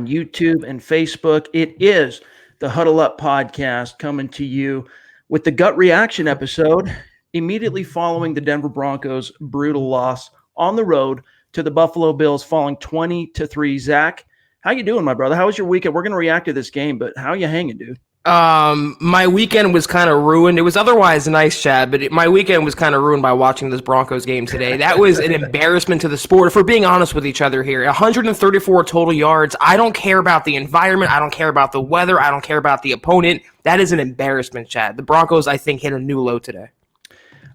YouTube and Facebook. It is the Huddle Up Podcast coming to you with the gut reaction episode immediately following the Denver Broncos' brutal loss on the road to the Buffalo Bills, falling 20-3. Zach, how you doing, my brother? How was your weekend? We're going to react to this game, but how you hanging, dude? My weekend was kind of ruined. It was otherwise nice, Chad, but my weekend was kind of ruined by watching this Broncos game today. That was an embarrassment to the sport. If we're being honest with each other here, 134 total yards. I don't care about the environment. I don't care about the weather. I don't care about the opponent. That is an embarrassment, Chad. The Broncos, I think, hit a new low today.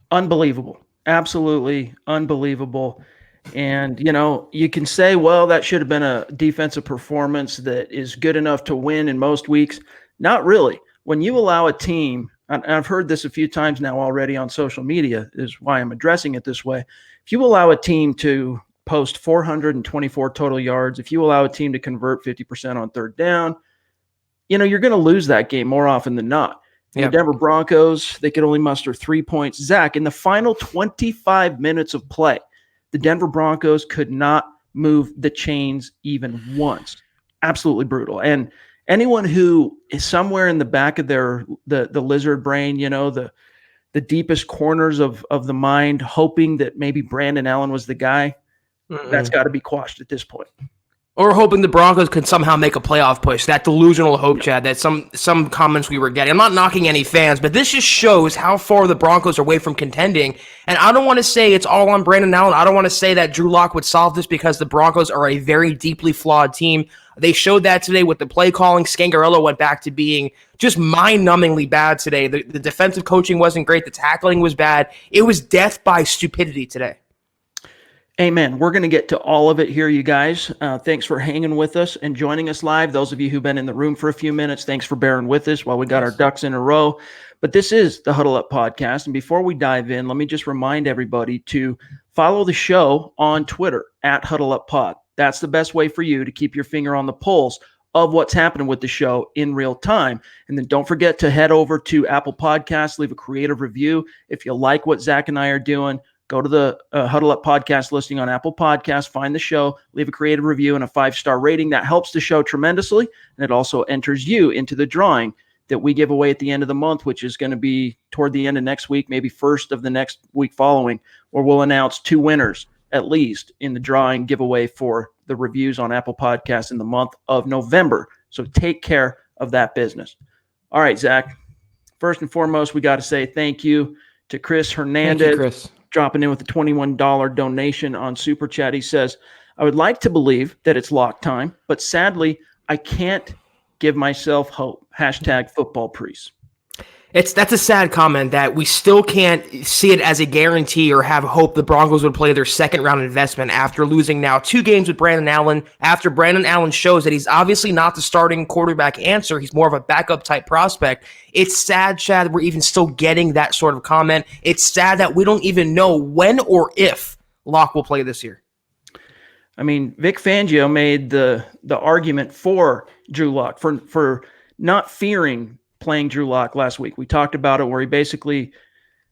Unbelievable. Absolutely unbelievable. And, you can say, well, that should have been a defensive performance that is good enough to win in most weeks. Not really. When you allow a team, and I've heard this a few times now already on social media, is why I'm addressing it this way. If you allow a team to post 424 total yards, if you allow a team to convert 50% on third down, you're going to lose that game more often than not. Yep. The Denver Broncos, they could only muster 3 points. Zach, in the final 25 minutes of play, the Denver Broncos could not move the chains even once. Absolutely brutal. And anyone who is somewhere in the back of the lizard brain, the deepest corners of the mind, hoping that maybe Brandon Allen was the guy, that's got to be quashed at this point. Or hoping the Broncos could somehow make a playoff push. That delusional hope, Chad, that some comments we were getting. I'm not knocking any fans, but this just shows how far the Broncos are away from contending. And I don't want to say it's all on Brandon Allen. I don't want to say that Drew Lock would solve this because the Broncos are a very deeply flawed team. They showed that today with the play calling. Scangarello went back to being just mind-numbingly bad today. The defensive coaching wasn't great. The tackling was bad. It was death by stupidity today. Amen. We're going to get to all of it here, you guys. Thanks for hanging with us and joining us live. Those of you who've been in the room for a few minutes, thanks for bearing with us while we got our ducks in a row. But this is the Huddle Up Podcast. And before we dive in, let me just remind everybody to follow the show on Twitter at Huddle Up Pod. That's the best way for you to keep your finger on the pulse of what's happening with the show in real time. And then don't forget to head over to Apple Podcasts, leave a creative review. If you like what Zach and I are doing, go to the Huddle Up Podcast listing on Apple Podcasts, find the show, leave a creative review and a 5-star rating. That helps the show tremendously. And it also enters you into the drawing that we give away at the end of the month, which is going to be toward the end of next week, maybe first of the next week following, where we'll announce 2 winners at least in the drawing giveaway for the reviews on Apple Podcasts in the month of November. So take care of that business. All right, Zach, first and foremost, we got to say thank you to Chris Hernandez. Thank you, Chris. Dropping in with a $21 donation on Super Chat. He says, I would like to believe that it's lock time, but sadly, I can't give myself hope. Hashtag football priest. That's a sad comment that we still can't see it as a guarantee or have hope the Broncos would play their second-round investment after losing now 2 games with Brandon Allen, after Brandon Allen shows that he's obviously not the starting quarterback answer. He's more of a backup-type prospect. It's sad, Chad, that we're even still getting that sort of comment. It's sad that we don't even know when or if Locke will play this year. I mean, Vic Fangio made the argument for Drew Lock, for not fearing playing Drew Lock last week. We talked about it where he basically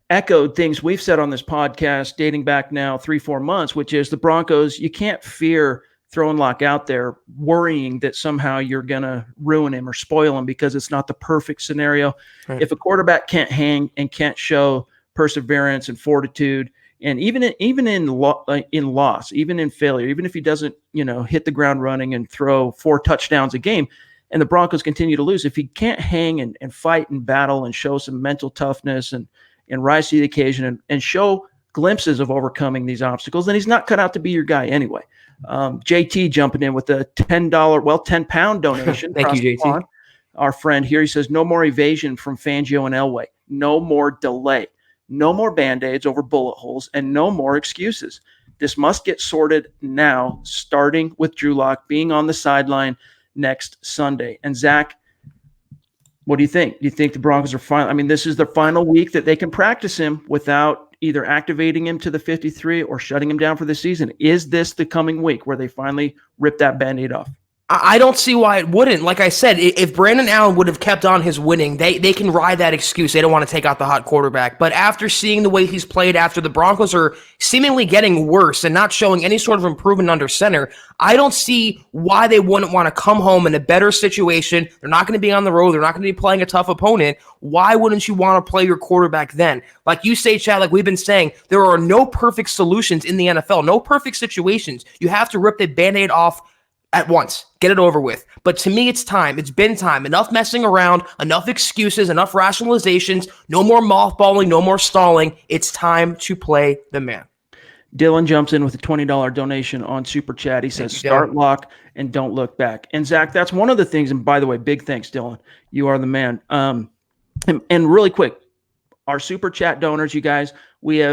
echoed things we've said on this podcast dating back now 3-4 months, which is the Broncos, you can't fear throwing Lock out there worrying that somehow you're going to ruin him or spoil him because it's not the perfect scenario. Right. If a quarterback can't hang and can't show perseverance and fortitude, and even in loss, even in failure, even if he doesn't, hit the ground running and throw 4 touchdowns a game, and the Broncos continue to lose, if he can't hang and fight and battle and show some mental toughness and rise to the occasion and show glimpses of overcoming these obstacles, then he's not cut out to be your guy anyway. JT jumping in with a £10 donation. Thank you, JT. Our friend here, he says, no more evasion from Fangio and Elway. No more delay. No more Band-Aids over bullet holes and no more excuses. This must get sorted now, starting with Drew Lock being on the sideline next Sunday. And Zach, what do you think? Do you think the Broncos are final? I mean, this is the final week that they can practice him without either activating him to the 53 or shutting him down for the season. Is this the coming week where they finally rip that Band-Aid off? I don't see why it wouldn't. Like I said, if Brandon Allen would have kept on his winning, they can ride that excuse. They don't want to take out the hot quarterback. But after seeing the way he's played, after the Broncos are seemingly getting worse and not showing any sort of improvement under center, I don't see why they wouldn't want to come home in a better situation. They're not going to be on the road. They're not going to be playing a tough opponent. Why wouldn't you want to play your quarterback then? Like you say, Chad, like we've been saying, there are no perfect solutions in the NFL, no perfect situations. You have to rip the Band-Aid off at once. Get it over with. But to me, it's time. It's been time. Enough messing around, enough excuses, enough rationalizations, no more mothballing, no more stalling. It's time to play the man. Dylan jumps in with a $20 donation on Super Chat. He says, start lock and don't look back. And Zach, that's one of the things. And by the way, big thanks, Dylan. You are the man. And really quick, our Super Chat donors, you guys, we're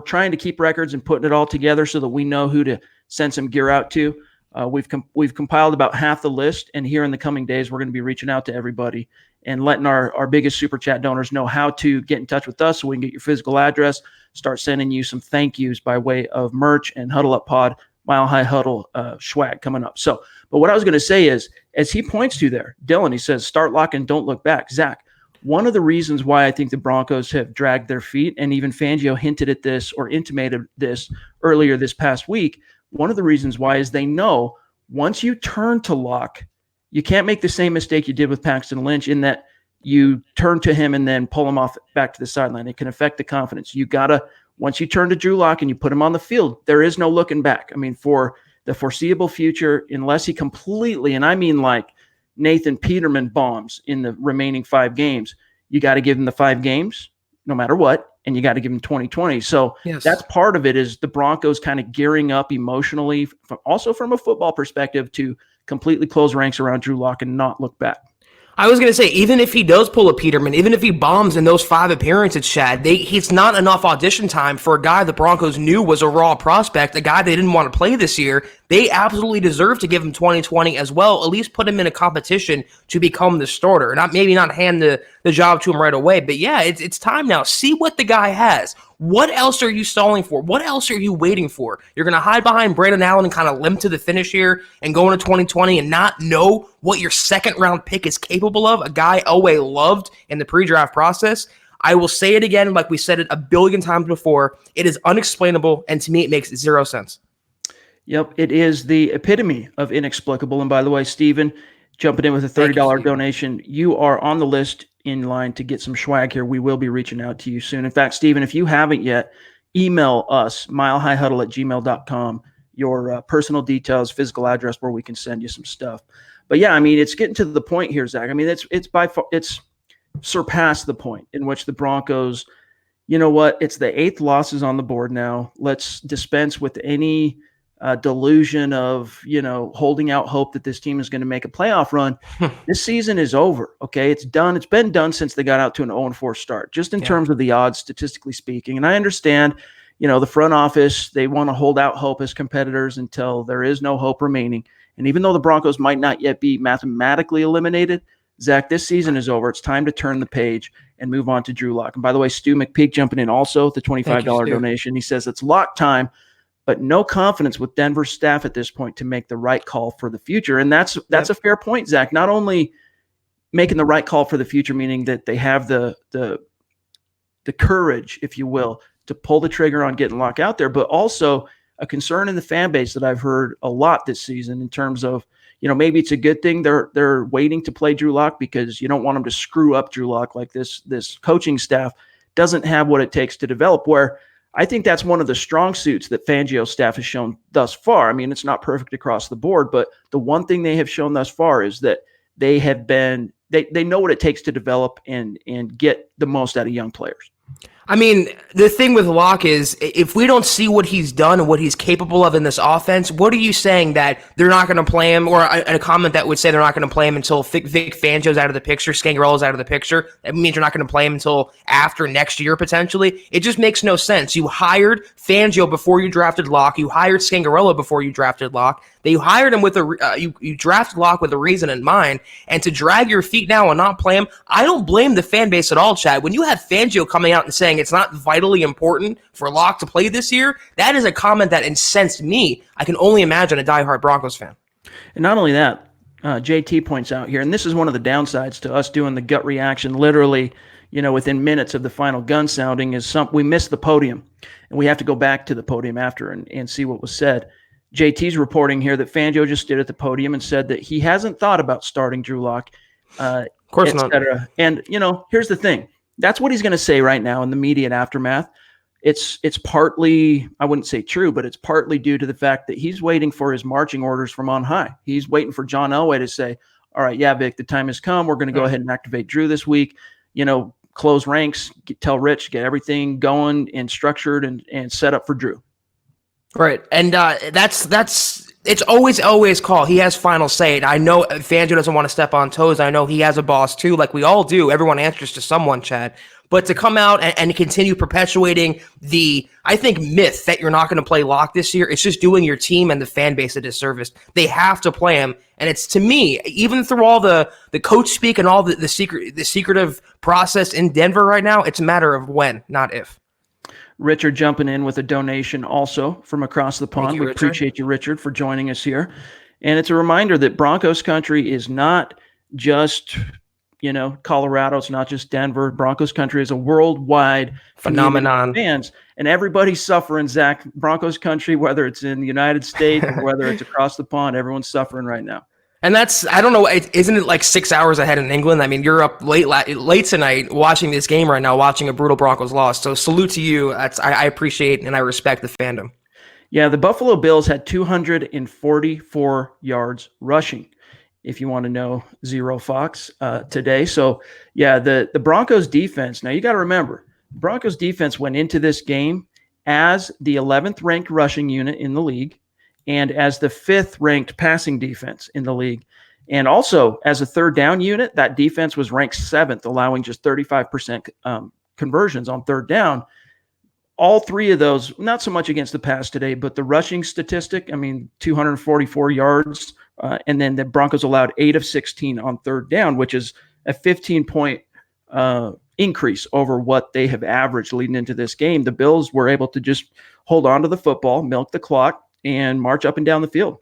trying to keep records and putting it all together so that we know who to send some gear out to. We've compiled about half the list, and here in the coming days, we're going to be reaching out to everybody and letting our biggest Super Chat donors know how to get in touch with us so we can get your physical address, start sending you some thank yous by way of merch and Huddle Up Pod, Mile High Huddle swag coming up. So, but what I was going to say is, as he points to there, Dylan, he says, start locking, don't look back. Zach, one of the reasons why I think the Broncos have dragged their feet, and even Fangio hinted at this or intimated this earlier this past week, one of the reasons why is they know once you turn to lock, you can't make the same mistake you did with Paxton Lynch in that you turn to him and then pull him off back to the sideline. It can affect the confidence. You got to, once you turn to Drew Lock and you put him on the field, there is no looking back. I mean, for the foreseeable future, unless he completely, and I mean like Nathan Peterman bombs in the remaining 5 games, you got to give him the 5 games no matter what. And you got to give him 2020. So That's part of it, is the Broncos kind of gearing up emotionally, also from a football perspective, to completely close ranks around Drew Lock and not look back. I was going to say, even if he does pull a Peterman, even if he bombs in those 5 appearances, Chad, he's not enough audition time for a guy the Broncos knew was a raw prospect, a guy they didn't want to play this year. They absolutely deserve to give him 2020 as well, at least put him in a competition to become the starter. Maybe not hand the job to him right away, but yeah, it's time now. See what the guy has. What else are you stalling for? What else are you waiting for? You're going to hide behind Brandon Allen and kind of limp to the finish here and go into 2020 and not know what your second-round pick is capable of, a guy Elway loved in the pre-draft process? I will say it again, like we said it a billion times before. It is unexplainable, and to me, it makes 0 sense. Yep, it is the epitome of inexplicable. And by the way, Steven, jumping in with a $30 donation, you are on the list in line to get some swag here. We will be reaching out to you soon. In fact, Steven, if you haven't yet, email us, milehighhuddle@gmail.com, your personal details, physical address where we can send you some stuff. But yeah, I mean, it's getting to the point here, Zach. I mean, it's by far, it's surpassed the point in which the Broncos, you know what, it's the 8th losses on the board now. Let's dispense with any delusion of, holding out hope that this team is going to make a playoff run. This season is over. Okay. It's done. It's been done since they got out to an 0-4 start, just in terms of the odds, statistically speaking. And I understand, the front office, they want to hold out hope as competitors until there is no hope remaining. And even though the Broncos might not yet be mathematically eliminated, Zach, this season is over. It's time to turn the page and move on to Drew Lock. And by the way, Stu McPeak jumping in also, the $25 donation. He says it's lock time, but no confidence with Denver's staff at this point to make the right call for the future. And that's a fair point, Zach. Not only making the right call for the future, meaning that they have the courage, if you will, to pull the trigger on getting Lock out there, but also a concern in the fan base that I've heard a lot this season in terms of, maybe it's a good thing they're waiting to play Drew Lock because you don't want them to screw up Drew Lock. Like this coaching staff doesn't have what it takes to develop, where I think that's one of the strong suits that Fangio's staff has shown thus far. I mean, it's not perfect across the board, but the one thing they have shown thus far is that they have been they know what it takes to develop and get the most out of young players. I mean, the thing with Locke is if we don't see what he's done and what he's capable of in this offense, what are you saying that they're not going to play him? Or a comment that would say they're not going to play him until Vic Fangio's out of the picture, Scangarella's out of the picture. That means you're not going to play him until after next year, potentially. It just makes no sense. You hired Fangio before you drafted Locke. You hired Scangarella before you drafted Locke. You hired him with you drafted Locke with a reason in mind, and to drag your feet now and not play him, I don't blame the fan base at all, Chad. When you have Fangio coming out and saying it's not vitally important for Locke to play this year, that is a comment that incensed me. I can only imagine a diehard Broncos fan. And not only that, JT points out here, and this is one of the downsides to us doing the gut reaction literally, within minutes of the final gun sounding, is we missed the podium, and we have to go back to the podium after and see what was said. JT's reporting here that Fangio just stood at the podium and said that he hasn't thought about starting Drew Lock, of course not. And, here's the thing. That's what he's going to say right now in the immediate aftermath. It's partly, I wouldn't say true, but it's partly due to the fact that he's waiting for his marching orders from on high. He's waiting for John Elway to say, all right, yeah, Vic, the time has come. We're going to go ahead and activate Drew this week, close ranks, tell Rich, get everything going and structured and set up for Drew. Right. And it's always call. He has final say. And I know Fangio doesn't want to step on toes. I know he has a boss too, like we all do. Everyone answers to someone, Chad. But to come out and continue perpetuating the, I think, myth that you're not going to play Lock this year, it's just doing your team and the fan base a disservice. They have to play him. And it's, to me, even through all the coach speak and all the secretive process in Denver right now, it's a matter of when, not if. Richard jumping in with a donation also from across the pond. We appreciate you, Richard, for joining us here. And it's a reminder that Broncos country is not just, Colorado. It's not just Denver. Broncos country is a worldwide phenomenon. Fans, and everybody's suffering, Zach. Broncos country, whether it's in the United States or whether it's across the pond, everyone's suffering right now. And that's, I don't know, isn't it like 6 hours ahead in England? I mean, you're up late tonight watching this game right now, watching a brutal Broncos loss. So salute to you. I appreciate and I respect the fandom. Yeah, the Buffalo Bills had 244 yards rushing, if you want to know Zero Fox today. So, yeah, the Broncos defense, now you got to remember, the Broncos defense went into this game as the 11th ranked rushing unit in the league, and as the 5th ranked passing defense in the league. And also, as a third down unit, that defense was ranked 7th, allowing just 35% conversions on third down. All three of those, not so much against the pass today, but the rushing statistic, 244 yards. And then the Broncos allowed 8 of 16 on third down, which is a 15-point increase over what they have averaged leading into this game. The Bills were able to just hold on to the football, milk the clock, and march up and down the field.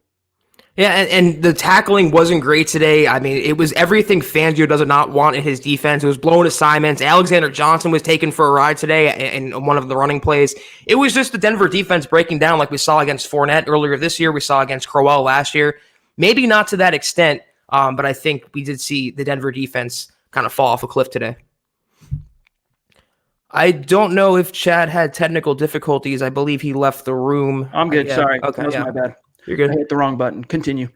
Yeah, and the tackling wasn't great today. I mean, it was everything Fangio does not want in his defense. It was blown assignments. Alexander Johnson was taken for a ride today in one of the running plays. It was just the Denver defense breaking down like we saw against Fournette earlier this year. We saw against Crowell last year. Maybe not to that extent, but I think we did see the Denver defense kind of fall off a cliff today. I don't know if Chad had technical difficulties. I believe he left the room. I'm good. Sorry. Okay. That was my bad. You're good. I hit the wrong button. Continue.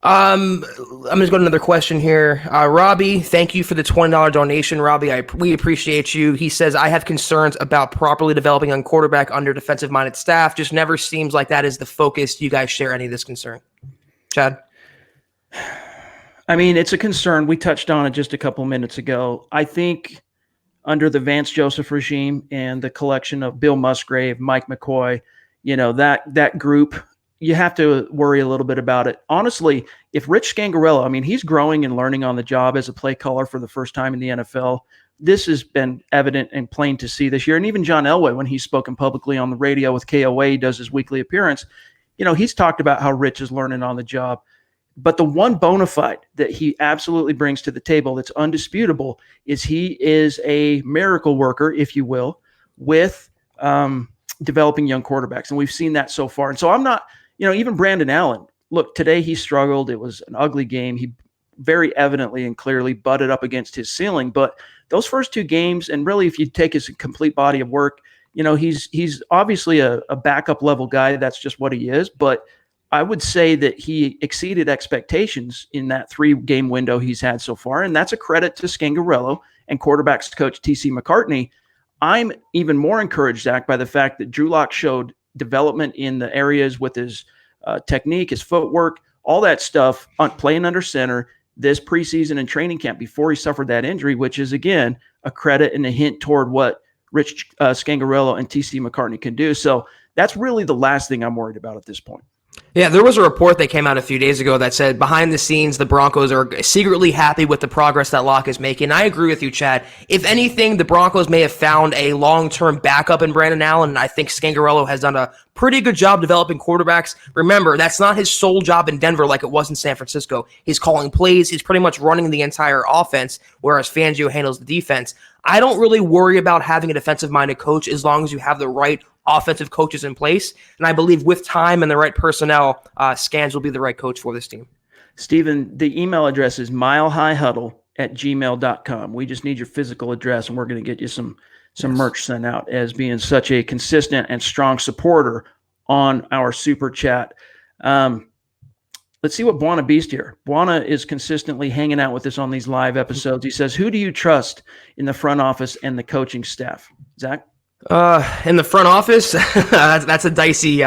I'm just going to another question here. Robbie, thank you for the $20 donation. Robbie, we appreciate you. He says, I have concerns about properly developing a quarterback under defensive-minded staff. Just never seems like that is the focus. Do you guys share any of this concern? Chad? It's a concern. We touched on it just a couple minutes ago. I think under the Vance Joseph regime and the collection of Bill Musgrave, Mike McCoy, that group, you have to worry a little bit about it. Honestly, if Rich Scangarello, he's growing and learning on the job as a play caller for the first time in the NFL. This has been evident and plain to see this year. And even John Elway, when he's spoken publicly on the radio with KOA, he does his weekly appearance, he's talked about how Rich is learning on the job. But the one bona fide that he absolutely brings to the table that's undisputable is he is a miracle worker, if you will, with developing young quarterbacks. And we've seen that so far. And so I'm not, even Brandon Allen, look, today he struggled. It was an ugly game. He very evidently and clearly butted up against his ceiling. But those first two games, and really if you take his complete body of work, he's obviously a backup level guy. That's just what he is. But I would say that he exceeded expectations in that 3-game window he's had so far, and that's a credit to Scangarello and quarterbacks coach T.C. McCartney. I'm even more encouraged, Zach, by the fact that Drew Lock showed development in the areas with his technique, his footwork, all that stuff, playing under center this preseason and training camp before he suffered that injury, which is, again, a credit and a hint toward what Rich Scangarello and T.C. McCartney can do. So that's really the last thing I'm worried about at this point. Yeah, there was a report that came out a few days ago that said behind the scenes, the Broncos are secretly happy with the progress that Locke is making. I agree with you, Chad. If anything, the Broncos may have found a long-term backup in Brandon Allen, and I think Scangarello has done a pretty good job developing quarterbacks. Remember, that's not his sole job in Denver like it was in San Francisco. He's calling plays. He's pretty much running the entire offense, whereas Fangio handles the defense. I don't really worry about having a defensive-minded coach as long as you have the right offensive coaches in place. And I believe with time and the right personnel, Scans will be the right coach for this team. Steven, the email address is milehighhuddle@gmail.com. We just need your physical address, and we're going to get you some merch sent out as being such a consistent and strong supporter on our super chat. Let's see what Buana Beast here. Buana is consistently hanging out with us on these live episodes. He says, who do you trust in the front office and the coaching staff? Zach? In the front office, that's a dicey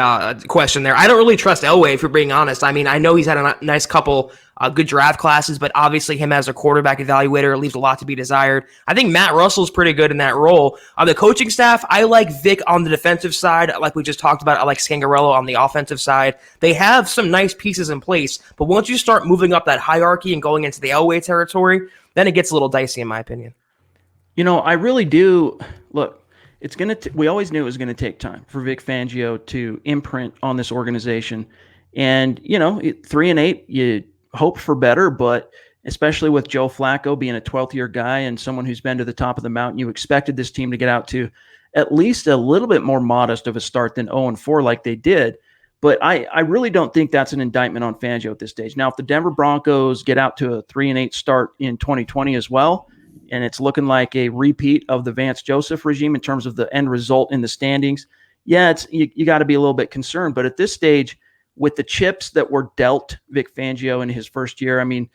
question there. I don't really trust Elway, if you're being honest. I mean, I know he's had a nice couple good draft classes, but obviously him as a quarterback evaluator leaves a lot to be desired. I think Matt Russell's pretty good in that role. On the coaching staff, I like Vic on the defensive side, like we just talked about. I like Scangarello on the offensive side. They have some nice pieces in place, but once you start moving up that hierarchy and going into the Elway territory, then it gets a little dicey in my opinion. You know, I really do. Look, it's going to, we always knew it was going to take time for Vic Fangio to imprint on this organization. And, 3-8, you hope for better, but especially with Joe Flacco being a 12th year guy and someone who's been to the top of the mountain, you expected this team to get out to at least a little bit more modest of a start than 0-4 like they did. But I really don't think that's an indictment on Fangio at this stage. Now, if the Denver Broncos get out to a 3-8 start in 2020 as well, and it's looking like a repeat of the Vance Joseph regime in terms of the end result in the standings, yeah, you got to be a little bit concerned. But at this stage, with the chips that were dealt Vic Fangio in his first year, I mean,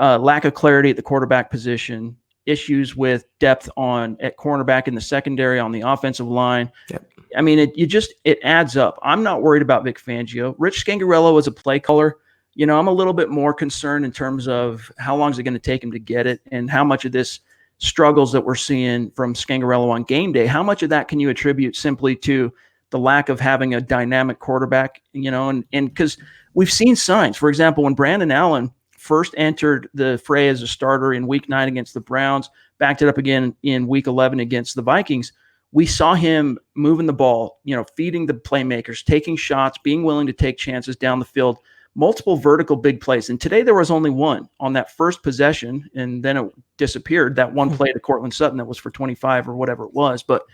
lack of clarity at the quarterback position, issues with depth at cornerback in the secondary, on the offensive line. Yep. I mean, it adds up. I'm not worried about Vic Fangio. Rich Scangarello is a play caller. I'm a little bit more concerned in terms of how long is it going to take him to get it, and how much of this struggles that we're seeing from Scangarello on game day, how much of that can you attribute simply to the lack of having a dynamic quarterback, and because we've seen signs. For example, when Brandon Allen first entered the fray as a starter in week 9 against the Browns, backed it up again in week 11 against the Vikings, we saw him moving the ball, feeding the playmakers, taking shots, being willing to take chances down the field, multiple vertical big plays. And today there was only one on that first possession, and then it disappeared, that one play to Cortland Sutton that was for 25 or whatever it was. But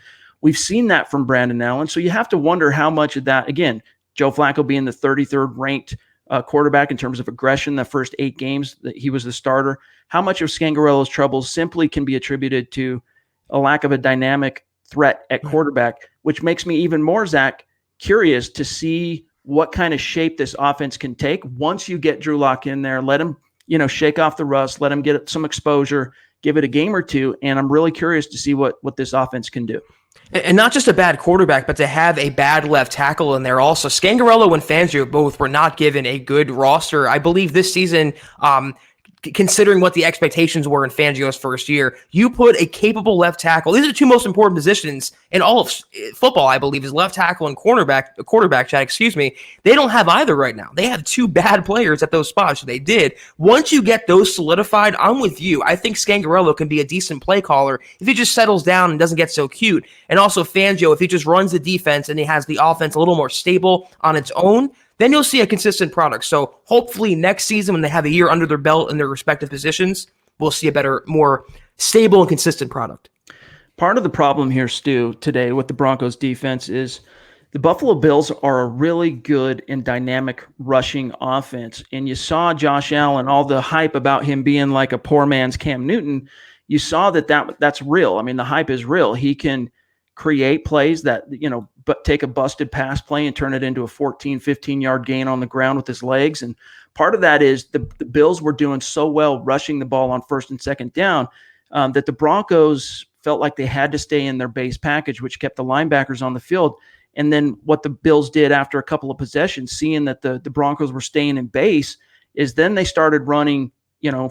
we've seen that from Brandon Allen. So you have to wonder how much of that, again, Joe Flacco being the 33rd ranked quarterback in terms of aggression the first 8 games that he was the starter, how much of Scangarello's troubles simply can be attributed to a lack of a dynamic threat at quarterback, which makes me even more, Zach, curious to see what kind of shape this offense can take once you get Drew Lock in there. Let him, shake off the rust, let him get some exposure, give it a game or two, and I'm really curious to see what this offense can do. And not just a bad quarterback, but to have a bad left tackle in there also. Scangarello and Fangio both were not given a good roster. I believe this season, considering what the expectations were in Fangio's first year, you put a capable left tackle. These are the two most important positions in all of football, I believe, is left tackle and quarterback, Chad, excuse me. They don't have either right now. They have 2 bad players at those spots. They did. Once you get those solidified, I'm with you. I think Scangarello can be a decent play caller if he just settles down and doesn't get so cute. And also Fangio, if he just runs the defense and he has the offense a little more stable on its own, then you'll see a consistent product. So hopefully next season, when they have a year under their belt in their respective positions, we'll see a better, more stable and consistent product. Part of the problem here, Stu, today with the Broncos defense is the Buffalo Bills are a really good and dynamic rushing offense. And you saw Josh Allen, all the hype about him being like a poor man's Cam Newton. You saw that's real. I mean, the hype is real. He can create plays that, but take a busted pass play and turn it into a 14, 15-yard gain on the ground with his legs. And part of that is the Bills were doing so well rushing the ball on first and second down that the Broncos felt like they had to stay in their base package, which kept the linebackers on the field. And then what the Bills did after a couple of possessions, seeing that the Broncos were staying in base, is then they started running,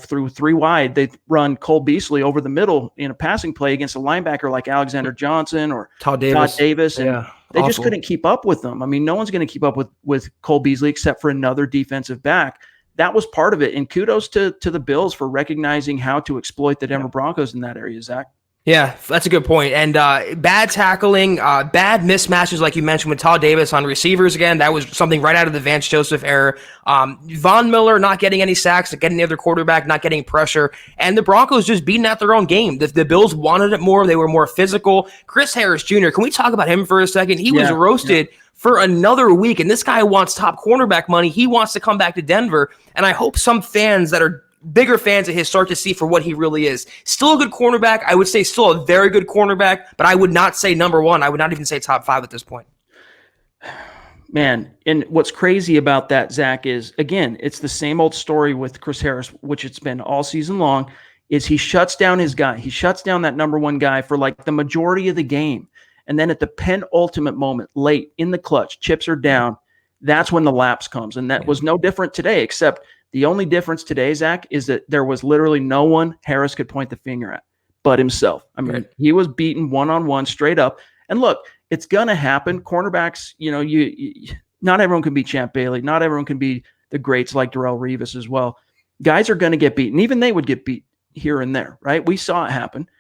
through 3 wide, they run Cole Beasley over the middle in a passing play against a linebacker like Alexander Johnson or Todd Davis. And yeah, they awful. just couldn't keep up with them. I mean, no one's going to keep up with Cole Beasley except for another defensive back. That was part of it. And kudos to the Bills for recognizing how to exploit the Denver Broncos in that area, Zach. Yeah, that's a good point. And bad tackling, bad mismatches, like you mentioned with Todd Davis on receivers again. That was something right out of the Vance Joseph era. Von Miller not getting any sacks, getting the other quarterback, not getting pressure. And the Broncos just beating at their own game. The Bills wanted it more. They were more physical. Chris Harris Jr., can we talk about him for a second? He was roasted for another week, and this guy wants top cornerback money. He wants to come back to Denver, and I hope some fans that are bigger fans of his start to see for what he really is. Still a good cornerback. I would say still a very good cornerback, but I would not say number one. I would not even say top 5 at this point. Man, and what's crazy about that, Zach, is, again, it's the same old story with Chris Harris, which it's been all season long, is he shuts down his guy. He shuts down that number one guy for like the majority of the game. And then at the penultimate moment, late in the clutch, chips are down, that's when the lapse comes. And that was no different today, except the only difference today, Zach, is that there was literally no one Harris could point the finger at but himself. I mean, he was beaten one-on-one straight up. And look, it's going to happen. Cornerbacks, not everyone can be Champ Bailey. Not everyone can be the greats like Darrelle Revis as well. Guys are going to get beaten. Even they would get beat here and there, right? We saw it happen.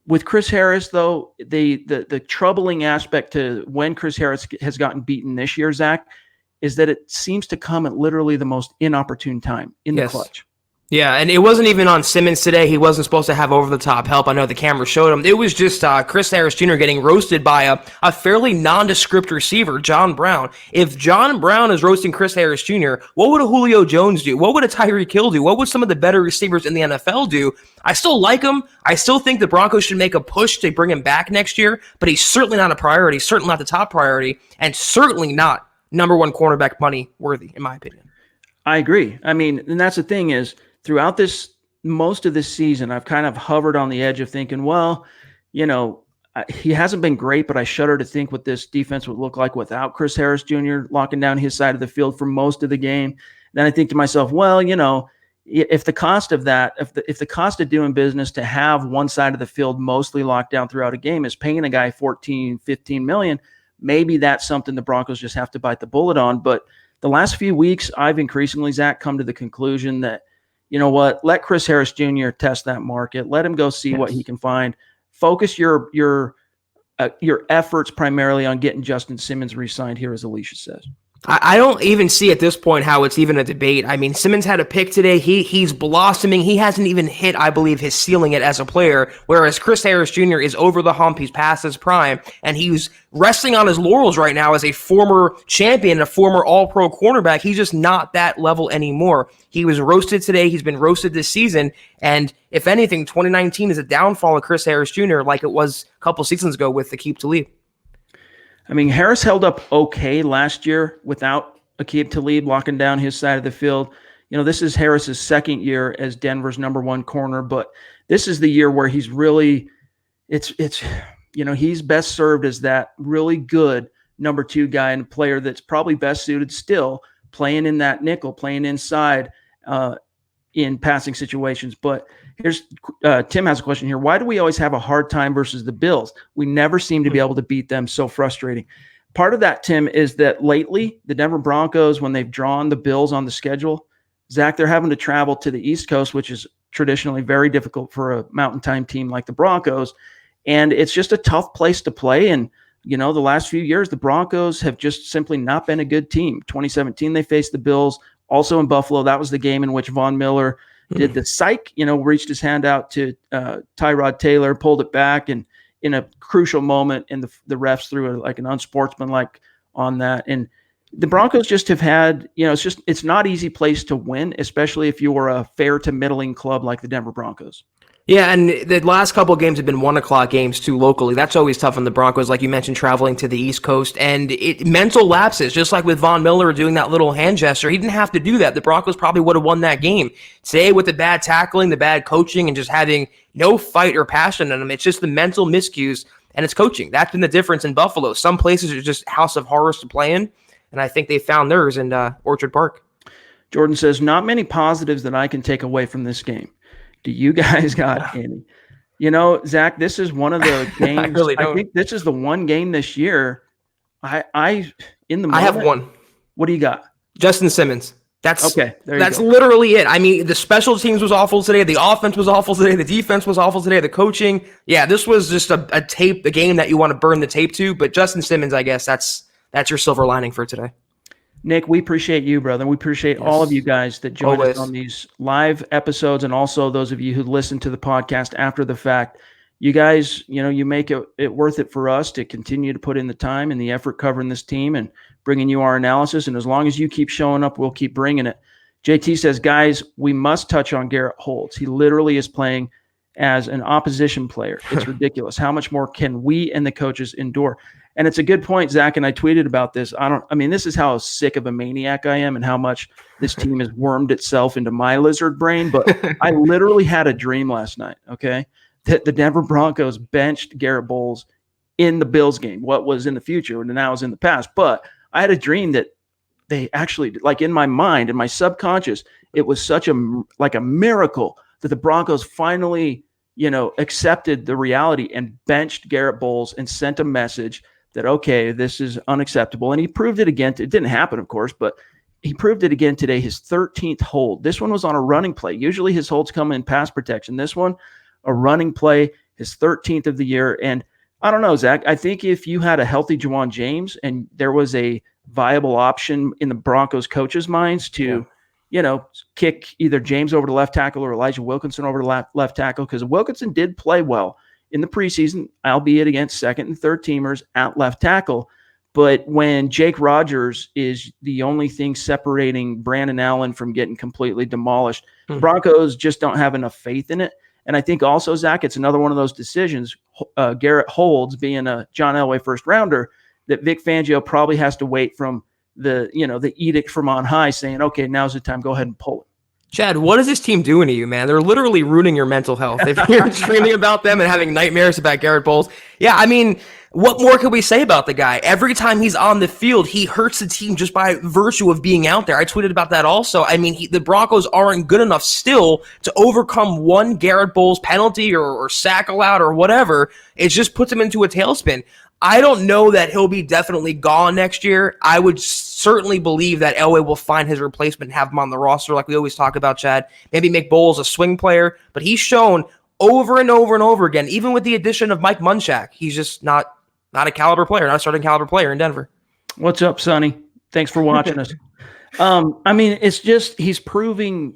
With Chris Harris, though, the troubling aspect to when Chris Harris has gotten beaten this year, Zach, is that it seems to come at literally the most inopportune time in the clutch. Yeah, and it wasn't even on Simmons today. He wasn't supposed to have over-the-top help. I know the camera showed him. It was just Chris Harris Jr. getting roasted by a fairly nondescript receiver, John Brown. If John Brown is roasting Chris Harris Jr., what would a Julio Jones do? What would a Tyreek Hill do? What would some of the better receivers in the NFL do? I still like him. I still think the Broncos should make a push to bring him back next year, but he's certainly not a priority, certainly not the top priority, and certainly not number one cornerback money worthy, in my opinion. I agree. I mean, and that's the thing is, throughout most of this season, I've kind of hovered on the edge of thinking, well, he hasn't been great, but I shudder to think what this defense would look like without Chris Harris Jr. locking down his side of the field for most of the game. Then I think to myself, well, if the cost of that, if the cost of doing business to have one side of the field mostly locked down throughout a game is paying a guy 14, 15 million, maybe that's something the Broncos just have to bite the bullet on. But the last few weeks, I've increasingly, Zach, come to the conclusion that, you know what, let Chris Harris Jr. test that market. Let him go see what he can find. Focus your efforts primarily on getting Justin Simmons re-signed here, as Alicia says. I don't even see at this point how it's even a debate. I mean, Simmons had a pick today. He's blossoming. He hasn't even hit, I believe, his ceiling yet as a player, whereas Chris Harris Jr. is over the hump. He's past his prime, and he's resting on his laurels right now as a former champion, a former all-pro cornerback. He's just not that level anymore. He was roasted today. He's been roasted this season, and if anything, 2019 is a downfall of Chris Harris Jr. like it was a couple seasons ago with Aqib Talib. I mean, Harris held up okay last year without Aqib Talib locking down his side of the field. This is Harris's second year as Denver's number one corner, but this is the year where he's really, he's best served as that really good number two guy and a player that's probably best suited still playing in that nickel, playing inside in passing situations. But here's Tim has a question here. Why do we always have a hard time versus the Bills? We never seem to be able to beat them. So frustrating. Part of that, Tim, is that lately the Denver Broncos, when they've drawn the Bills on the schedule, Zach, they're having to travel to the East Coast, which is traditionally very difficult for a mountain time team like the Broncos. And it's just a tough place to play. And, the last few years, the Broncos have just simply not been a good team. 2017, they faced the Bills. Also in Buffalo, that was the game in which Von Miller did the psych, reached his hand out to Tyrod Taylor, pulled it back, and in a crucial moment, and the refs threw an unsportsmanlike on that. And the Broncos just have had, it's not an easy place to win, especially if you are a fair to middling club like the Denver Broncos. Yeah, and the last couple of games have been 1:00 games too locally. That's always tough on the Broncos, like you mentioned, traveling to the East Coast. And mental lapses, just like with Von Miller doing that little hand gesture. He didn't have to do that. The Broncos probably would have won that game. Today, with the bad tackling, the bad coaching, and just having no fight or passion in them, it's just the mental miscues, and it's coaching. That's been the difference in Buffalo. Some places are just house of horrors to play in, and I think they found theirs in Orchard Park. Jordan says, not many positives that I can take away from this game. Do you guys got any? You know, Zach, this is one of the games. I really don't. think this is the one game this year. I in the moment, I have one. What do you got? Justin Simmons. That's okay. That's literally it. I mean, the special teams was awful today. The offense was awful today. The defense was awful today. The coaching. Yeah, this was just a game that you want to burn the tape to. But Justin Simmons, I guess that's your silver lining for today. Nick, we appreciate you, brother. We appreciate all of you guys that join us on these live episodes, and also those of you who listen to the podcast after the fact. You guys, you make it worth it for us to continue to put in the time and the effort covering this team and bringing you our analysis. And as long as you keep showing up, we'll keep bringing it. JT says, guys, we must touch on Garrett Holtz. He literally is playing as an opposition player. It's ridiculous. How much more can we and the coaches endure? And it's a good point, Zach, and I tweeted about this. This is how sick of a maniac I am and how much this team has wormed itself into my lizard brain. But I literally had a dream last night, okay, that the Denver Broncos benched Garrett Bowles in the Bills game. What was in the future and now is in the past. But I had a dream that they actually, like in my mind, in my subconscious, it was such a miracle that the Broncos finally, accepted the reality and benched Garrett Bowles and sent a message that, okay, this is unacceptable. And he proved it again. It didn't happen, of course, but he proved it again today, his 13th hold. This one was on a running play. Usually his holds come in pass protection. This one, a running play, his 13th of the year. And I don't know, Zach, I think if you had a healthy Juwan James and there was a viable option in the Broncos coaches' minds to, kick either James over to left tackle or Elijah Wilkinson over to left tackle, because Wilkinson did play well in the preseason, albeit against second and third teamers at left tackle. But when Jake Rodgers is the only thing separating Brandon Allen from getting completely demolished, Broncos just don't have enough faith in it. And I think also, Zach, it's another one of those decisions, Garrett Holds being a John Elway first rounder, that Vic Fangio probably has to wait from the edict from on high saying, okay, now's the time, go ahead and pull it. Chad, what is this team doing to you, man? They're literally ruining your mental health. If you're dreaming about them and having nightmares about Garrett Bowles. Yeah, I mean, what more can we say about the guy? Every time he's on the field, he hurts the team just by virtue of being out there. I tweeted about that also. I mean, the Broncos aren't good enough still to overcome one Garrett Bowles penalty or sack allowed or whatever. It just puts him into a tailspin. I don't know that he'll be definitely gone next year. I would certainly believe that Elway will find his replacement and have him on the roster like we always talk about, Chad. Maybe make Bowles a swing player, but he's shown over and over and over again, even with the addition of Mike Munchak, he's just not a caliber player, not a starting caliber player in Denver. What's up, Sonny? Thanks for watching us. It's just he's proving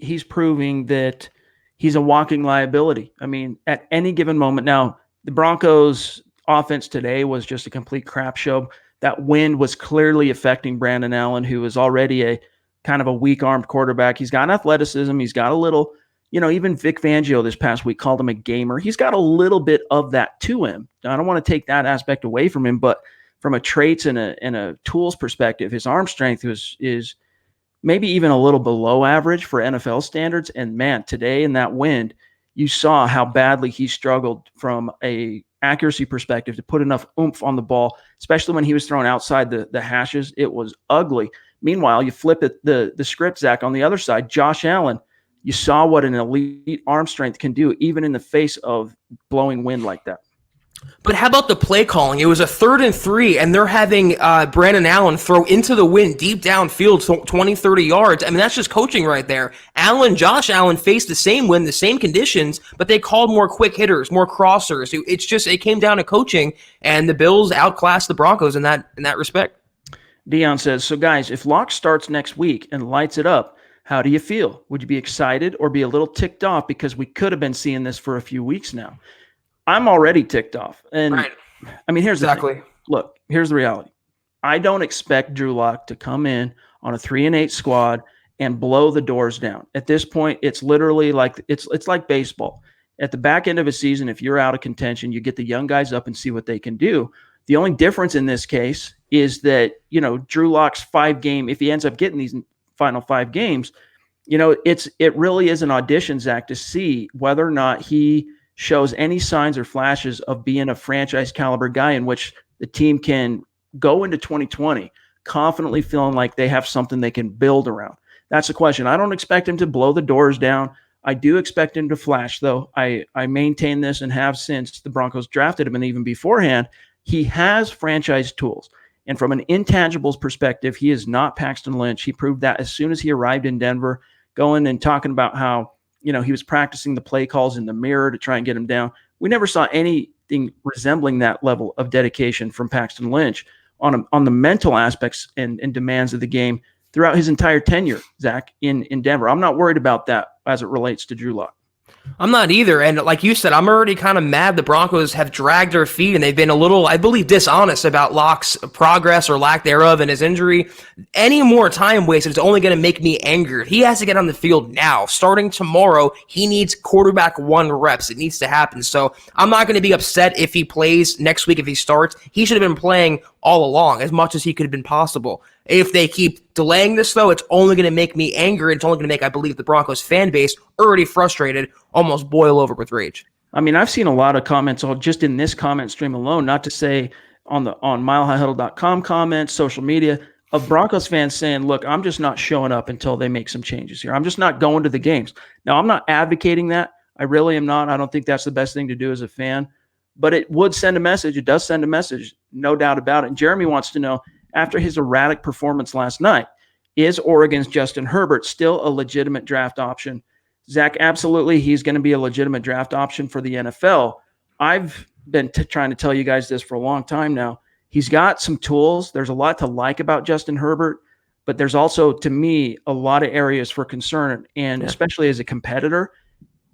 that he's a walking liability. I mean, at any given moment. Now, the Broncos offense today was just a complete crap show. That wind was clearly affecting Brandon Allen, who is already a kind of a weak-armed quarterback. He's got athleticism. He's got a little, even Vic Fangio this past week called him a gamer. He's got a little bit of that to him. I don't want to take that aspect away from him, but from a traits and a tools perspective, his arm strength is maybe even a little below average for NFL standards. And man, today in that wind, you saw how badly he struggled from a accuracy perspective to put enough oomph on the ball, especially when he was thrown outside the hashes. It was ugly. Meanwhile, you flip it the script, Zach, on the other side, Josh Allen, you saw what an elite arm strength can do, even in the face of blowing wind like that. But how about the play calling? It was a 3rd and 3, and they're having Brandon Allen throw into the wind deep downfield 20, 30 yards. I mean, that's just coaching right there. Josh Allen faced the same wind, the same conditions, but they called more quick hitters, more crossers. It came down to coaching, and the Bills outclassed the Broncos in that respect. Dion says, so guys, if Locke starts next week and lights it up, how do you feel? Would you be excited or be a little ticked off because we could have been seeing this for a few weeks now? I'm already ticked off. And right. I mean, here's the thing. Look, here's the reality. I don't expect Drew Lock to come in on a 3-8 squad and blow the doors down. At this point, it's literally like it's like baseball. At the back end of a season, if you're out of contention, you get the young guys up and see what they can do. The only difference in this case is that, Drew Lock's 5-game, if he ends up getting these final 5 games, it really is an audition, Zach, to see whether or not he shows any signs or flashes of being a franchise caliber guy in which the team can go into 2020 confidently feeling like they have something they can build around. That's the question. I don't expect him to blow the doors down. I do expect him to flash, though. I maintain this and have since the Broncos drafted him, and even beforehand, he has franchise tools. And from an intangibles perspective, he is not Paxton Lynch. He proved that as soon as he arrived in Denver, going and talking about how, he was practicing the play calls in the mirror to try and get him down. We never saw anything resembling that level of dedication from Paxton Lynch on the mental aspects and demands of the game throughout his entire tenure, Zach, in Denver. I'm not worried about that as it relates to Drew Lock. I'm not either. And like you said, I'm already kind of mad the Broncos have dragged their feet and they've been a little, I believe, dishonest about Locke's progress or lack thereof and his injury. Any more time wasted is only going to make me angry. He has to get on the field now. Starting tomorrow, he needs quarterback 1 reps. It needs to happen. So I'm not going to be upset if he plays next week if he starts. He should have been playing all along as much as he could have been possible. If they keep delaying this, though, it's only going to make me angry. It's only going to make, I believe, the Broncos fan base already frustrated almost boil over with rage. I mean, I've seen a lot of comments just in this comment stream alone, not to say on milehighhuddle.com comments, social media, of Broncos fans saying, look, I'm just not showing up until they make some changes here. I'm just not going to the games. Now, I'm not advocating that. I really am not. I don't think that's the best thing to do as a fan. But it would send a message. It does send a message, no doubt about it. And Jeremy wants to know, after his erratic performance last night, is Oregon's Justin Herbert still a legitimate draft option? Zach, absolutely. He's going to be a legitimate draft option for the NFL. I've been trying to tell you guys this for a long time now. He's got some tools. There's a lot to like about Justin Herbert, but there's also, to me, a lot of areas for concern. And especially as a competitor,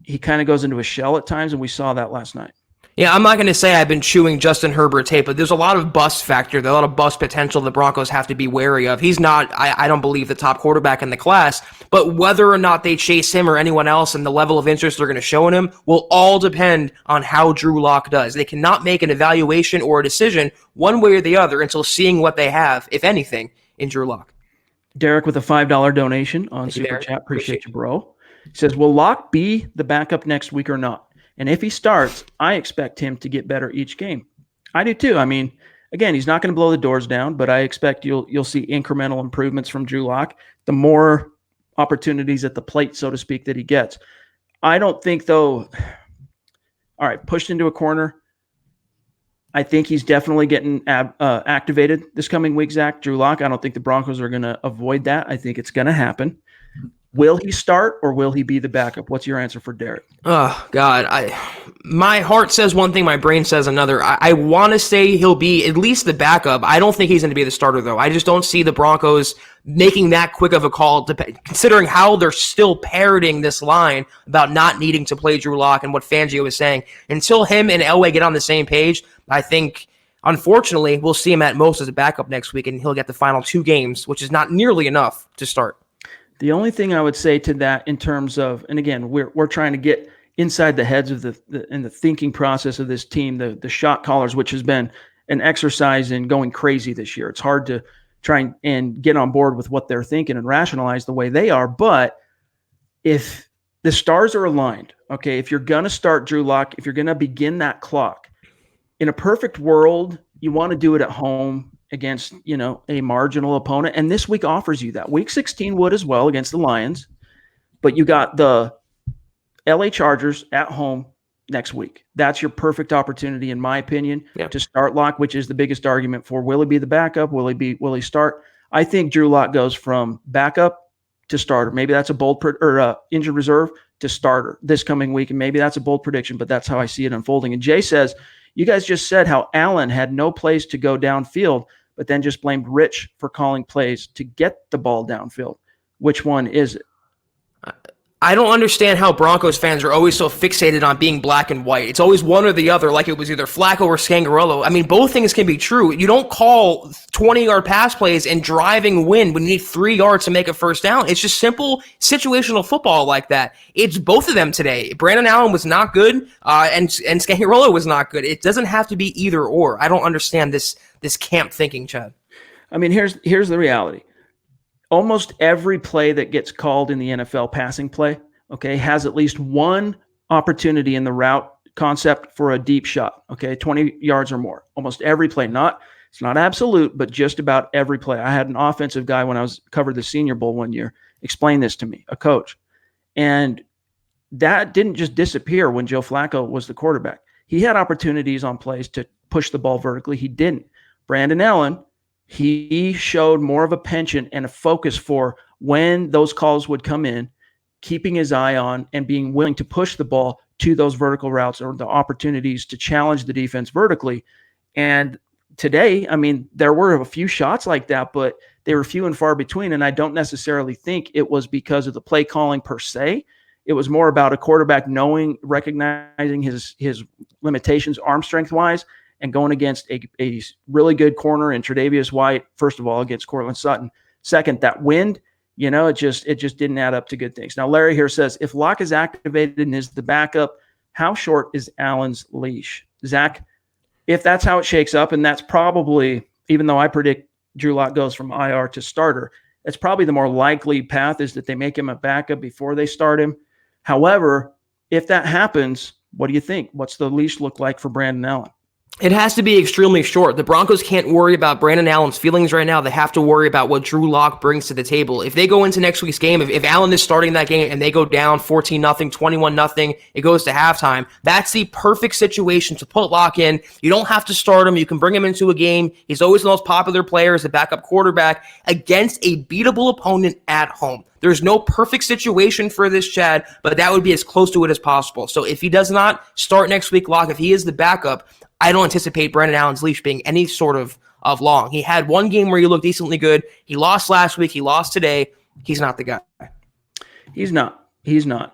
he kind of goes into a shell at times, and we saw that last night. Yeah, I'm not going to say I've been chewing Justin Herbert tape, but there's a lot of bust factor, there's a lot of bust potential the Broncos have to be wary of. He's not, I don't believe, the top quarterback in the class, but whether or not they chase him or anyone else and the level of interest they're going to show in him will all depend on how Drew Lock does. They cannot make an evaluation or a decision one way or the other until seeing what they have, if anything, in Drew Lock. Derek with a $5 donation on Super Chat. Appreciate you, bro. He says, will Lock be the backup next week or not? And if he starts, I expect him to get better each game. I do too. I mean, again, he's not going to blow the doors down, but I expect you'll see incremental improvements from Drew Lock, the more opportunities at the plate, so to speak, that he gets. I don't think, though, all right, pushed into a corner. I think he's definitely getting activated this coming week, Zach, Drew Lock. I don't think the Broncos are going to avoid that. I think it's going to happen. Will he start or will he be the backup? What's your answer for Derek? Oh, God. My heart says one thing, my brain says another. I want to say he'll be at least the backup. I don't think he's going to be the starter, though. I just don't see the Broncos making that quick of a call, considering how they're still parroting this line about not needing to play Drew Lock and what Fangio was saying. Until him and Elway get on the same page, I think, unfortunately, we'll see him at most as a backup next week, and he'll get the final 2 games, which is not nearly enough to start. The only thing I would say to that in terms of, and again, we're trying to get inside the heads of the thinking process of this team, the shot callers, which has been an exercise in going crazy this year. It's hard to try and get on board with what they're thinking and rationalize the way they are. But if the stars are aligned, okay, if you're going to start Drew Lock, if you're going to begin that clock, in a perfect world, you want to do it at home against, a marginal opponent. And this week offers you that. Week 16 would as well against the Lions. But you got the LA Chargers at home next week. That's your perfect opportunity, in my opinion, to start Lock, which is the biggest argument for will he be the backup? Will he start? I think Drew Lock goes from backup to starter. Maybe that's a bold injured reserve to starter this coming week. And maybe that's a bold prediction, but that's how I see it unfolding. And Jay says, you guys just said how Allen had no place to go downfield, but then just blamed Rich for calling plays to get the ball downfield. Which one is it? I don't understand how Broncos fans are always so fixated on being black and white. It's always one or the other, like it was either Flacco or Scangarello. I mean, both things can be true. You don't call 20-yard pass plays and driving win when you need 3 yards to make a first down. It's just simple situational football like that. It's both of them today. Brandon Allen was not good, and Scangarello was not good. It doesn't have to be either or. I don't understand this camp thinking, Chad. I mean, here's the reality. Almost every play that gets called in the NFL, passing play, okay, has at least one opportunity in the route concept for a deep shot, okay, 20 yards or more. Almost every play. It's not absolute, but just about every play. I had an offensive guy when I covered the Senior Bowl one year, explain this to me, a coach. And that didn't just disappear when Joe Flacco was the quarterback. He had opportunities on plays to push the ball vertically. He didn't. Brandon Allen, he showed more of a penchant and a focus for when those calls would come in, keeping his eye on and being willing to push the ball to those vertical routes or the opportunities to challenge the defense vertically. And today, I mean, there were a few shots like that, but they were few and far between. And I don't necessarily think it was because of the play calling per se. It was more about a quarterback recognizing his limitations arm strength wise and going against a really good corner in Tre'Davious White, first of all, against Cortland Sutton. Second, that wind, it just didn't add up to good things. Now, Larry here says, if Locke is activated and is the backup, how short is Allen's leash? Zach, if that's how it shakes up, and that's probably, even though I predict Drew Lock goes from IR to starter, that's probably the more likely path is that they make him a backup before they start him. However, if that happens, what do you think? What's the leash look like for Brandon Allen? It has to be extremely short. The Broncos can't worry about Brandon Allen's feelings right now. They have to worry about what Drew Lock brings to the table. If they go into next week's game, if Allen is starting that game and they go down 14-0, 21-0, it goes to halftime, that's the perfect situation to put Lock in. You don't have to start him. You can bring him into a game. He's always the most popular player as a backup quarterback against a beatable opponent at home. There's no perfect situation for this, Chad, but that would be as close to it as possible. So if he does not start next week, Lock, if he is the backup, I don't anticipate Brandon Allen's leash being any sort of long. He had one game where he looked decently good. He lost last week. He lost today. He's not the guy. He's not.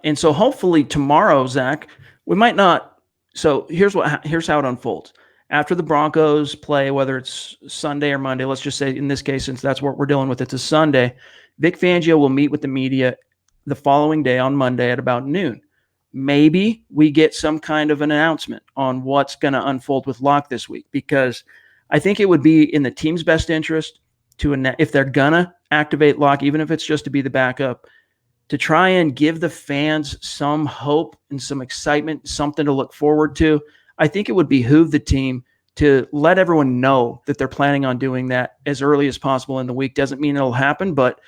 And so hopefully tomorrow, Zach, we might not. So here's how it unfolds. After the Broncos play, whether it's Sunday or Monday, let's just say in this case, since that's what we're dealing with, it's a Sunday, Vic Fangio will meet with the media the following day on Monday at about noon. Maybe we get some kind of an announcement on what's going to unfold with Locke this week, because I think it would be in the team's best interest if they're going to activate Locke, even if it's just to be the backup, to try and give the fans some hope and some excitement, something to look forward to. I think it would behoove the team to let everyone know that they're planning on doing that as early as possible in the week. Doesn't mean it'll happen, but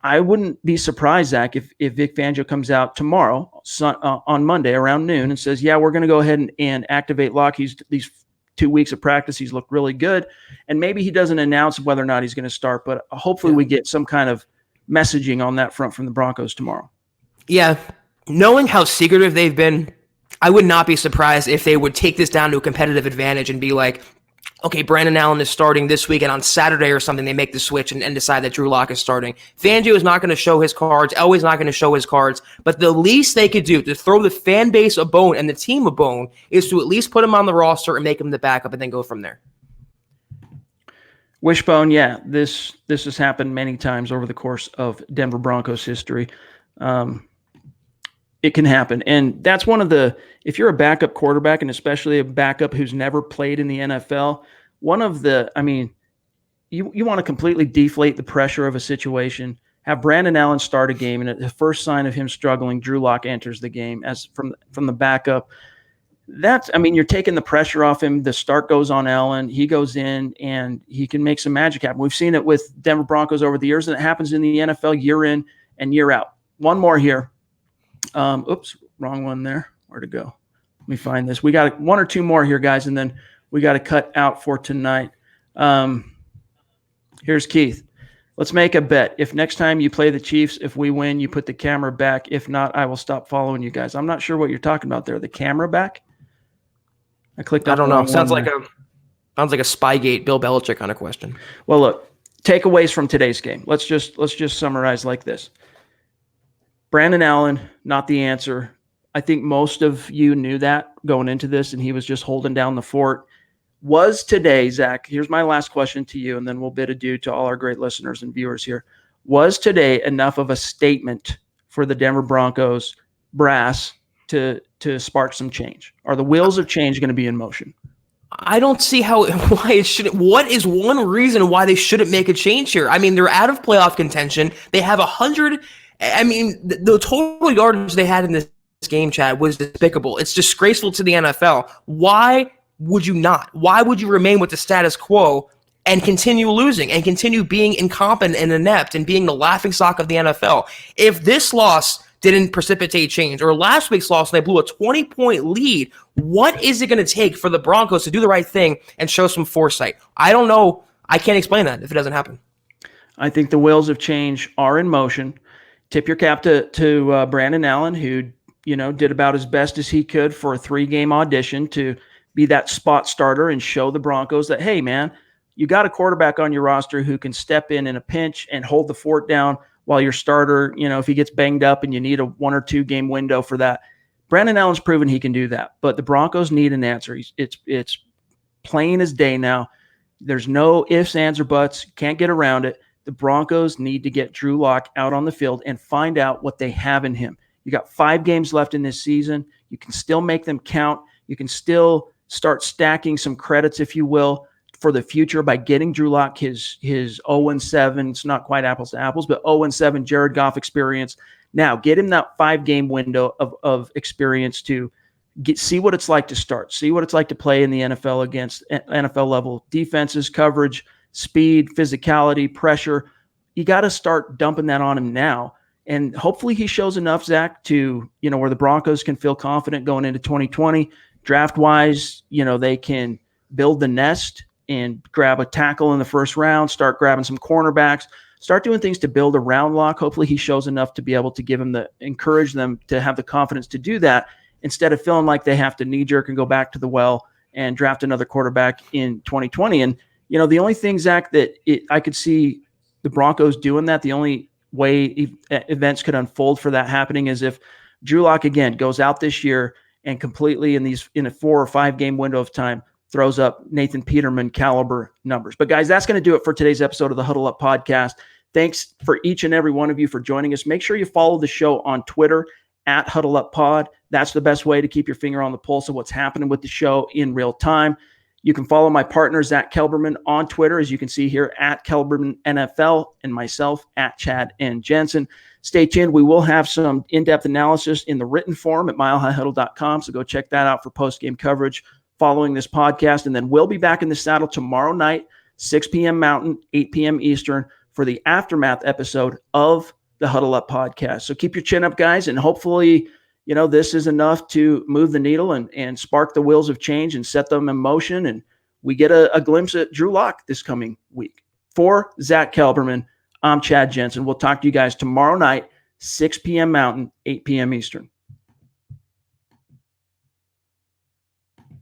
I wouldn't be surprised, Zach, if Vic Fangio comes out tomorrow on Monday around noon and says, yeah, we're going to go ahead and activate Locke. These 2 weeks of practice, he's looked really good. And maybe he doesn't announce whether or not he's going to start, but hopefully we get some kind of messaging on that front from the Broncos tomorrow. Yeah, knowing how secretive they've been, I would not be surprised if they would take this down to a competitive advantage and be like, okay, Brandon Allen is starting this week, and on Saturday or something, they make the switch and decide that Drew Lock is starting. Fangio is not going to show his cards. Elway's not going to show his cards. But the least they could do to throw the fan base a bone and the team a bone is to at least put him on the roster and make him the backup and then go from there. Wishbone, yeah, this has happened many times over the course of Denver Broncos history. It can happen. And that's one of the, if you're a backup quarterback, and especially a backup who's never played in the NFL, you want to completely deflate the pressure of a situation, have Brandon Allen start a game, and at the first sign of him struggling, Drew Lock enters the game as from the backup. You're taking the pressure off him. The start goes on Allen. He goes in, and he can make some magic happen. We've seen it with Denver Broncos over the years, and it happens in the NFL year in and year out. One more here. Oops, wrong one there. Where'd it go? Let me find this. We got one or two more here, guys, and then we got to cut out for tonight. Here's Keith. Let's make a bet. If next time you play the Chiefs, if we win, you put the camera back. If not, I will stop following you guys. I'm not sure what you're talking about there. The camera back? I clicked on. I don't know. Sounds like a Spygate, Bill Belichick kind of question. Well, look, takeaways from today's game. Let's just summarize like this. Brandon Allen, not the answer. I think most of you knew that going into this, and he was just holding down the fort. Was today, Zach, here's my last question to you, and then we'll bid adieu to all our great listeners and viewers here. Was today enough of a statement for the Denver Broncos brass to spark some change? Are the wheels of change going to be in motion? I don't see why it shouldn't. What is one reason why they shouldn't make a change here? I mean, they're out of playoff contention. They have 100. I mean, the total yardage they had in this game, Chad, was despicable. It's disgraceful to the NFL. Why would you not? Why would you remain with the status quo and continue losing and continue being incompetent and inept and being the laughingstock of the NFL. If this loss didn't precipitate change, or last week's loss and they blew a 20-point lead, what is it going to take for the Broncos to do the right thing and show some foresight? I don't know. I can't explain that if it doesn't happen. I think the wheels of change are in motion. Tip your cap to Brandon Allen, who did about as best as he could for a 3-game audition to be that spot starter and show the Broncos that, hey, man, you got a quarterback on your roster who can step in a pinch and hold the fort down while your starter, if he gets banged up and you need a 1 or 2 game window for that. Brandon Allen's proven he can do that, but the Broncos need an answer. It's plain as day now. There's no ifs, ands, or buts. Can't get around it. The Broncos need to get Drew Lock out on the field and find out what they have in him. You got 5 games left in this season. You can still make them count. You can still start stacking some credits, if you will, for the future by getting Drew Lock his 0-7. It's not quite apples to apples, but 0-7 Jared Goff experience. Now get him that 5-game window of experience to see what it's like to start, see what it's like to play in the NFL against NFL level defenses, coverage, speed, physicality, pressure. You got to start dumping that on him now. And hopefully he shows enough, Zach, to, where the Broncos can feel confident going into 2020. Draft-wise, they can build the nest and grab a tackle in the first round, start grabbing some cornerbacks, start doing things to build around Lock. Hopefully he shows enough to be able to encourage them to have the confidence to do that instead of feeling like they have to knee-jerk and go back to the well and draft another quarterback in 2020. And, the only thing, Zach, that I could see the Broncos doing that, the only way events could unfold for that happening is if Drew Lock, again, goes out this year and completely in a 4 or 5 game window of time throws up Nathan Peterman caliber numbers. But guys, that's going to do it for today's episode of the Huddle Up Podcast. Thanks for each and every one of you for joining us. Make sure you follow the show on Twitter at Huddle Up Pod. That's the best way to keep your finger on the pulse of what's happening with the show in real time. You can follow my partner, Zach Kelberman, on Twitter, as you can see here, at Kelberman NFL, and myself at Chad N. Jensen. Stay tuned. We will have some in-depth analysis in the written form at milehighhuddle.com, so go check that out for post-game coverage following this podcast. And then we'll be back in the saddle tomorrow night, 6 p.m. Mountain, 8 p.m. Eastern, for the aftermath episode of the Huddle Up Podcast. So keep your chin up, guys, and hopefully this is enough to move the needle and spark the wheels of change and set them in motion. And we get a glimpse at Drew Lock this coming week. For Zach Kelberman, I'm Chad Jensen. We'll talk to you guys tomorrow night, 6 p.m. Mountain, 8 p.m. Eastern.